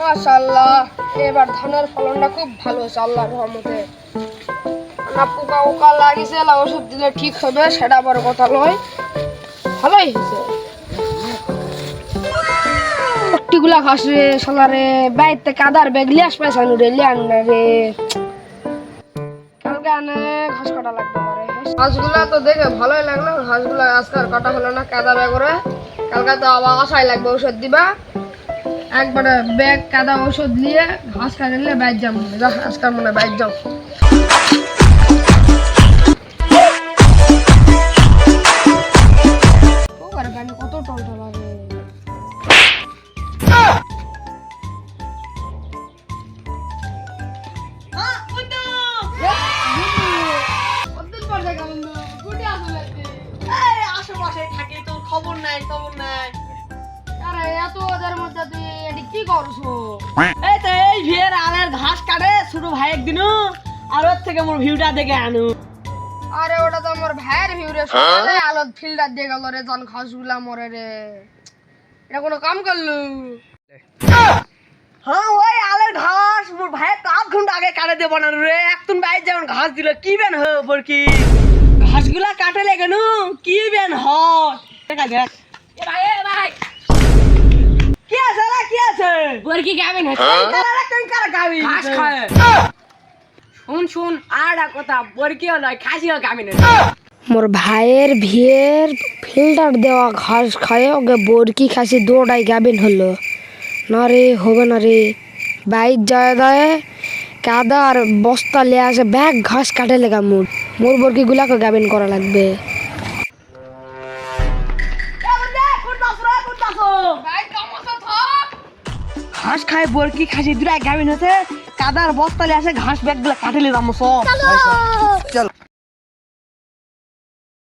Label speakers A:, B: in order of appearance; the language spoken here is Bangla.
A: মাশাআল্লাহ, এবার ধানের ফলনটা খুব ভালো হয়েছে আল্লাহর রহমতে। না পোকা ওকা লাগিছে, ওষুধ দিলে ঠিক হবে সেটা বড় কথা নয়, ভালোই হয়েছে। গুলা ঘাস রে সোলারে বাইতে কাদার বেগলি আসবে সানু রে লিয়ান রে, কালকে আনে ঘাস কাটা লাগবে পারে। ঘাসগুলা তো দেখে ভালোই লাগলো, ঘাসগুলা আজকে আর কাটা হলো না কাদা বেগরে। কালকে তো আবার আসাই লাগবে ওষুধ দিবা, একবারে ব্যাগ কাদা ওষুধ নিয়ে ঘাস কাটলে বাইর যাম, আজকাল মনে বাইর যাও। কত টলটা লাগে
B: আশেপাশে থাকে তোর খবর নাই খবর নাই।
A: আরে এত ওদের মধ্যে তুই এটি কি করছো?
B: এই তো এই ভিড় আলের ঘাস কাটে ছোট ভাই একদিনও, আর ওর থেকে মোর ভিউটা দেখে আনু।
A: আরে ওটা তো আমার ভাইয়ের ভিউ রে, সকালে আলোত ফিল্টার দিয়ে গেল রে, জন ঘাসগুলা মরে রে, এটা কোনো কাম করলু?
B: হ্যাঁ ওই আলের ঘাস মোর ভাই তো আধ ঘন্টা আগে কাটে দিয়ে বানানো রে, একটুন বাইর যেমন ঘাস দিল কি বেন হর কি ঘাসগুলা কাটে লেগে নু কি বেন হয় দেখা দেখ।
A: ভাই
B: কি আছে রে কি আছে?
A: বরকি গাবেন
B: কারা তুই কারা গাবি
A: ঘাস খায়।
B: শুন আর কথা বরকিও নয় খাসিও গাবি না।
A: মোর ভাইয়ের ভিয়ের ফিল্টার দেওয়া ঘাস খায় ওকে বরকি খাসি দৌড়াই গাবেন হলো না রে, হবে না রে। বাইক যায় দেয় কাদা আর বস্তা লিয়ে আসে ব্যাগ ঘাস কাটে লেগা মোর বরকি গুলাকে গাবেন করা লাগবে।
B: ঘাস খায় বরকি খাসি দুটাই গাবিন হতে কাদার বস্তালে আসে ঘাস ব্যাগ গুলা কাটেলে দাম সব